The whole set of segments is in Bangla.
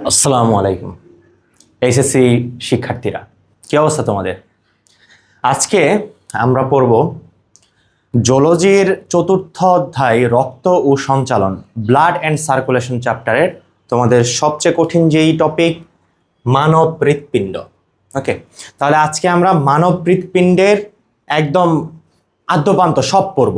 আসসালামু আলাইকুম এইচএসসি শিক্ষার্থীরা, কি অবস্থা তোমাদের? আজকে আমরা পড়ব জুলজির চতুর্থ অধ্যায় রক্ত ও সঞ্চালন, ব্লাড অ্যান্ড সার্কুলেশন চ্যাপ্টারের তোমাদের সবচেয়ে কঠিন যেই টপিক মানব হৃৎপিণ্ড। ওকে, তাহলে আজকে আমরা মানব হৃৎপিণ্ডের একদম আদ্যপান্ত সব পড়ব।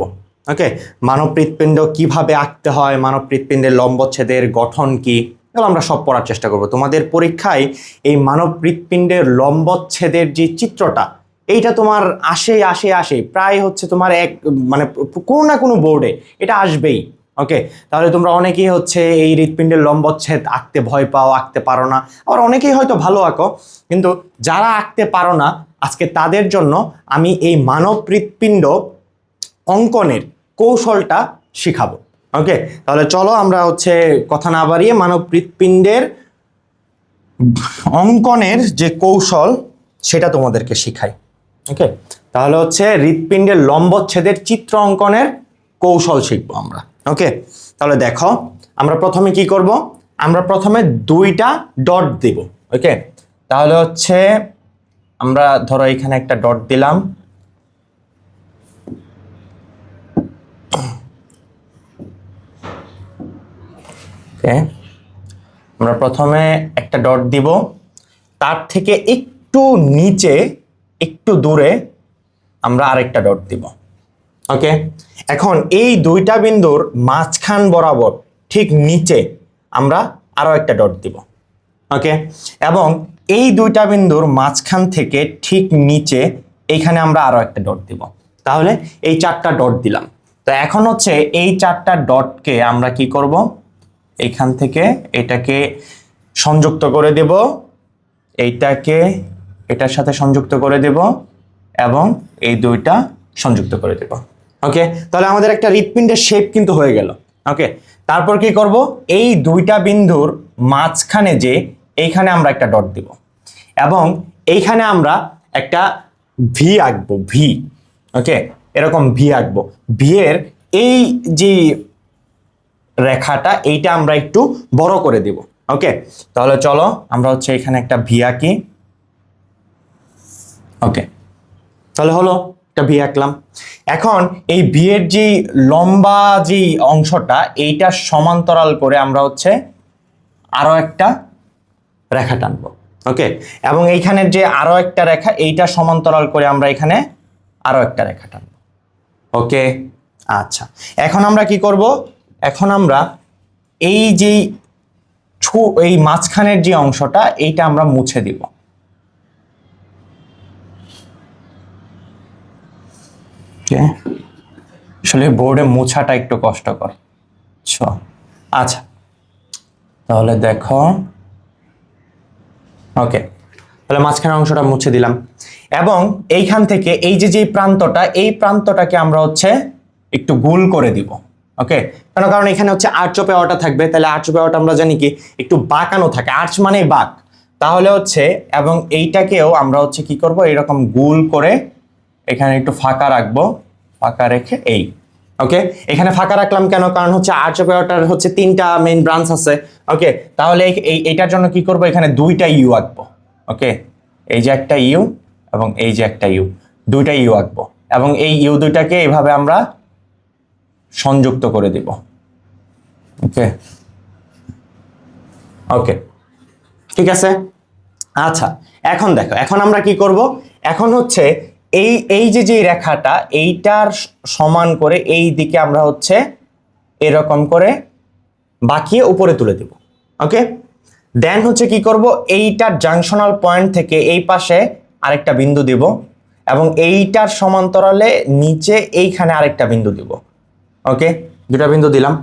ওকে, মানব হৃৎপিণ্ড কিভাবে আঁকতে হয়, মানব হৃৎপিণ্ডের লম্বচ্ছেদের গঠন কি, এগুলো আমরা সব পড়ার চেষ্টা করব। তোমাদের পরীক্ষায় এই মানব হৃৎপিণ্ডের লম্বচ্ছেদের যে চিত্রটা, এইটা তোমার আসেই প্রায় হচ্ছে তোমার মানে কোনো না কোনো বোর্ডে এটা আসবেই। ওকে, তাহলে তোমরা অনেকেই হচ্ছে এই হৃৎপিণ্ডের লম্বচ্ছেদ আঁকতে ভয় পাও, আঁকতে পারো না, আবার অনেকেই হয়তো ভালো আঁকো, কিন্তু যারা আঁকতে পারো না আজকে তাদের জন্য আমি এই মানব হৃৎপিণ্ড অঙ্কনের কৌশলটা শিখাবো। ওকে, তাহলে চলো আমরা হচ্ছে কথা না বাড়িয়ে মানব হৃৎপিণ্ডের অঙ্কনের যে কৌশল সেটা তোমাদেরকে শিখাই। ওকে, তাহলে হচ্ছে হৃৎপিণ্ডের লম্বচ্ছেদের চিত্র অঙ্কনের কৌশল শিখবো আমরা। ওকে, তাহলে দেখো আমরা প্রথমে কি করব, আমরা প্রথমে দুইটা ডট দিব। ওকে, তাহলে হচ্ছে আমরা ধরো এখানে একটা ডট দিলাম, আমরা প্রথমে একটা ডট দিব, তার থেকে একটু নিচে একটু দূরে আমরা আরেকটা ডট দিব। ওকে, এখন এই দুইটা বিন্দুর মাঝখান বরাবর ঠিক নিচে আমরা আরো একটা ডট দিব। ওকে, এবং এই দুইটা বিন্দুর মাঝখান থেকে ঠিক নিচে এইখানে আমরা আরো একটা ডট দিব। তাহলে এই চারটা ডট দিলাম। তো এখন হচ্ছে এই চারটা ডটকে আমরা কি করব, এইখান থেকে এটাকে সংযুক্ত করে দেব, এইটাকে এটার সাথে সংযুক্ত করে দেব এবং এই দুইটা সংযুক্ত করে দেব। ওকে, তাহলে আমাদের একটা হৃৎপিণ্ডের শেপ কিন্তু হয়ে গেল। ওকে, তারপর কি করব, এই দুইটা বিন্দুর মাঝখানে যে এইখানে আমরা একটা ডট দিব এবং এইখানে আমরা একটা ভি আঁকবো, ভি। ওকে, এরকম ভি আঁকবো। ভি এর এই যে রেখাটা এইটা আমরা একটু বড় করে দিব। ওকে, তাহলে চলো আমরা হচ্ছে এখানে একটা ভি আঁকি। ওকে, তাহলে হলো একটা ভি আঁকলাম। এখন এই ভি এর যে লম্বা যে অংশটা এইটা সমান্তরাল করে আমরা হচ্ছে আরো একটা রেখা টানবো। ওকে, এবং এইখানের যে আরো একটা রেখা এইটা সমান্তরাল করে আমরা এখানে আরো একটা রেখা টানবো। ওকে, আচ্ছা, এখন আমরা কি করব, এখন আমরা এই যে এই মাঝখানের যে অংশটা এইটা আমরা মুছে দিব। আসলে বোর্ডে মোছাটা একটু কষ্টকর। আচ্ছা, তাহলে দেখো, ওকে, তাহলে মাঝখানের অংশটা মুছে দিলাম এবং এইখান থেকে এই যে প্রান্তটা, এই প্রান্তটাকে আমরা হচ্ছে একটু গোল করে দিব। ওকে, কারণ এখানে হচ্ছে আর্চ অফ এওয়াটা থাকবে, তাহলে আর্চ অফ এওয়াটা আমরা জানি কি একটু বাঁকানো থাকে, আর্চ মানে বাঁক। তাহলে হচ্ছে এবং এইটাকেও আমরা হচ্ছে কি করব, এইরকম গোল করে এখানে একটু ফাঁকা রাখবো, ফাঁকা রেখে এই। ওকে, এখানে ফাঁকা রাখলাম কেন, কারণ হচ্ছে আর্চ অফ এওয়াটার হচ্ছে তিনটা মেইন ব্রাঞ্চ আছে। ওকে, তাহলে এইটার জন্য কি করব, এখানে দুইটা ইউ আঁকবো। ওকে, এই যে একটা ইউ এবং এই যে একটা ইউ, দুইটা ইউ আঁকবো এবং এই ইউ দুইটাকে এইভাবে আমরা সংযুক্ত করে দিব। ওকে, ওকে, ঠিক আছে। আচ্ছা, এখন দেখো, এখন আমরা কি করব, এখন হচ্ছে এই যে রেখাটা এইটার সমান করে এই দিকে আমরা হচ্ছে এরকম করে বাঁকিয়ে উপরে তুলে দিব। ওকে, দেন হচ্ছে কি করব, এইটার জাংশনাল পয়েন্ট থেকে এই পাশে আরেকটা বিন্দু দিব এবং এইটার সমান্তরালে নিচে এইখানে আরেকটা বিন্দু দিব। ওকে, দুটা বিন্দু দিলাম।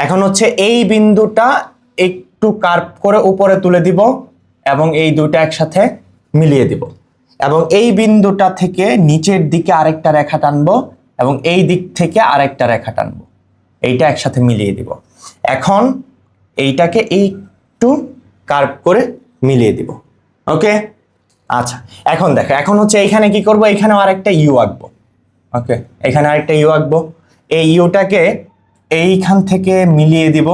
এখন হচ্ছে এই বিন্দুটা একটু কার্ভ করে উপরে তুলে দিব এবং এই দুটো একসাথে মিলিয়ে দিব এবং এই বিন্দুটা থেকে নিচের দিকে আরেকটা রেখা টানবো এবং এই দিক থেকে আরেকটা রেখা টানবো, এইটা একসাথে মিলিয়ে দিব। এখন এইটাকে একটু কার্ভ করে মিলিয়ে দিব। ওকে, আচ্ছা, এখন দেখো, এখন হচ্ছে এইখানে কি করব, এইখানেও আরেকটা ইউ আঁকবো। ওকে, এখানে আরেকটা ইউ আঁকবো, এই ইউটাকে এইখান থেকে মিলিয়ে দিব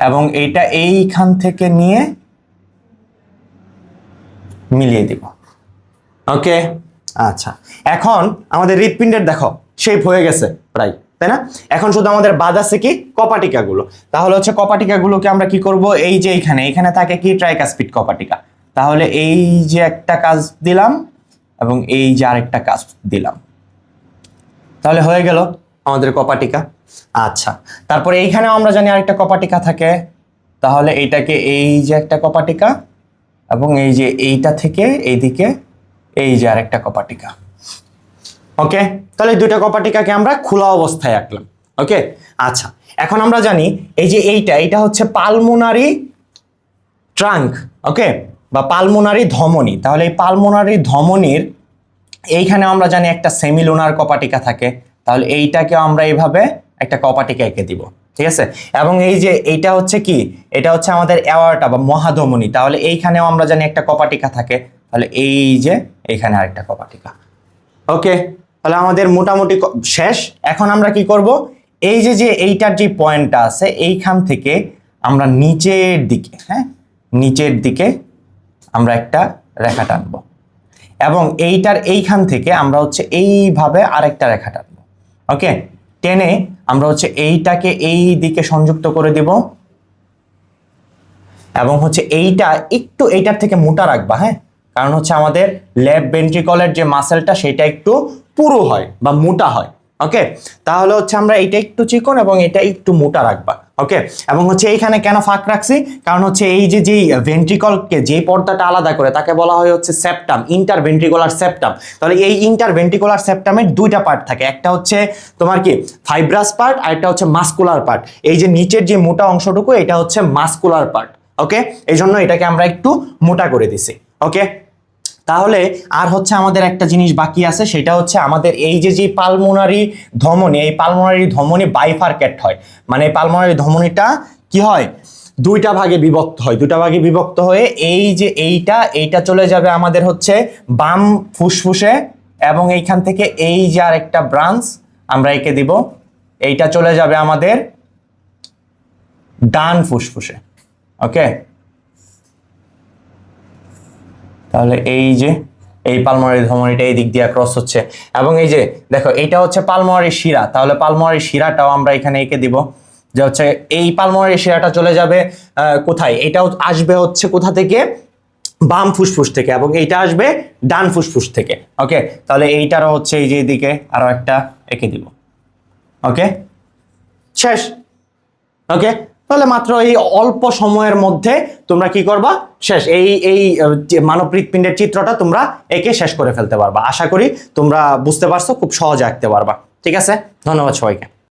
এবং এইটা এইখান থেকে নিয়ে মিলিয়ে দিব। ওকে, আচ্ছা, এখন আমাদের হৃৎপিণ্ডের দেখো শেপ হয়ে গেছে প্রায়, তাই না? এখন শুধু আমাদের বাদ আছে কি কপাটিকাগুলো। তাহলে হচ্ছে কপাটিকাগুলোকে আমরা কি করব, এই যে এখানে থাকে কি ট্রাইকাসপিড কপাটিকা। তাহলে এই যে একটা কাজ দিলাম এবং এই যে আরেকটা কাজ দিলাম, তাহলে হয়ে গেল আমাদের কপাটিকা। আচ্ছা, তারপরে এইখানেও আমরা জানি আরেকটা কপাটিকা থাকে, তাহলে এইটাকে এই যে একটা কপাটিকা এবং এই যে এইটা থেকে এইদিকে এই যে আরেকটা কপাটিকা। ওকে, তাহলে দুইটা কপাটিকাকে আমরা খোলা অবস্থায় আঁকলাম। ওকে, আচ্ছা, এখন আমরা জানি এই যে এইটা হচ্ছে পালমোনারি ট্রাঙ্ক, ওকে, বা পালমোনারি ধমনী। তাহলে এই পালমোনারি ধমনীর এইখানে আমরা জানি একটা সেমিলুনার কপাটিকা থাকে, তাহলে এইটাকে আমরা এইভাবে একটা কপাটিকা এঁকে দিব, ঠিক আছে? এবং এই যে এইটা হচ্ছে কি, এটা হচ্ছে আমাদের অ্যাওয়ার্টা বা মহাধমনী, তাহলে এইখানেও আমরা জানি একটা কপাটিকা থাকে, তাহলে এই যে এইখানে আরেকটা কপাটিকা। ওকে, তাহলে আমাদের মোটামুটি শেষ। এখন আমরা কি করব, এই যে এইটার যে পয়েন্টটা আছে এইখান থেকে আমরা নিচের দিকে, হ্যাঁ, নিচের দিকে আমরা একটা রেখা টানবো এবং এইটার এইখান থেকে আমরা হচ্ছে এইভাবে আরেকটা রেখা টানবো। ওকে, টেনে আমরা হচ্ছে এইটাকে এই দিকে সংযুক্ত করে দিব এবং হচ্ছে এইটা একটু এইটার থেকে মোটা রাখবা, হ্যাঁ, কারণ হচ্ছে আমাদের লেফট ভেন্ট্রিকলের যে মাসেলটা সেটা একটু পুরু হয় বা মোটা হয়। ওকে, তাহলে হচ্ছে আমরা এইটা একটু চিকন এবং এটা একটু মোটা রাখবা। ওকে, এবং হচ্ছে এইখানে কেন ফাঁক রাখছি, কারণ হচ্ছে এই যে যেই ভেন্ট্রিকলকে যেই পর্দাটা আলাদা করে তাকে বলা হয় হচ্ছে সেপ্টাম, ইন্টার ভেন্ট্রিকুলার সেপ্টাম। তাহলে এই ইন্টার ভেন্ট্রিকুলার সেপ্টামের দুইটা পার্ট থাকে, একটা হচ্ছে তোমার কি ফাইব্রাস পার্ট আর একটা হচ্ছে মাসকুলার পার্ট। এই যে নিচের যে মোটা অংশটুকু এটা হচ্ছে মাসকুলার পার্ট। ওকে, এই জন্য এটাকে আমরা একটু মোটা করে দিছি। ওকে, তাহলে আর হচ্ছে আমাদের একটা জিনিস বাকি আছে, সেটা হচ্ছে আমাদের এই যে পালমোনারি ধমনী, এই পালমোনারি ধমনী বাইফার্কেট হয়, মানে এই পালমোনারি ধমনীটা কি হয়, দুইটা ভাগে বিভক্ত হয়। দুইটা ভাগে বিভক্ত হয়ে এই যে এইটা চলে যাবে আমাদের হচ্ছে বাম ফুসফুসে এবং এইখান থেকে এই যে আর একটা ব্রাঞ্চ আমরা এঁকে দিব, এইটা চলে যাবে আমাদের ডান ফুসফুসে। ওকে, তাহলে এই যে এই পালমোনারি ধমনীটা এই দিক দিয়ে ক্রস হচ্ছে এবং এই যে দেখো এইটা হচ্ছে পালমোনারি শিরা, তাহলে পালমোনারি শিরাটাও আমরা এখানে এঁকে দিব যে হচ্ছে এই পালমোনারি শিরাটা চলে যাবে কোথায়, এটাও আসবে হচ্ছে কোথা থেকে, বাম ফুসফুস থেকে, এবং এইটা আসবে ডান ফুসফুস থেকে। ওকে, তাহলে এইটারও হচ্ছে এই যে এদিকে আরো একটা এঁকে দিব। ওকে, শেষ। ওকে, তাহলে মাত্র এই অল্প সময়ের মধ্যে তোমরা কি করবা, শেষ এই মানব হৃৎপিণ্ডের চিত্রটা তোমরা এঁকে শেষ করে ফেলতে পারবা। আশা করি তোমরা বুঝতে পারছো, খুব সহজে আঁকতে পারবা। ঠিক আছে, ধন্যবাদ সবাইকে।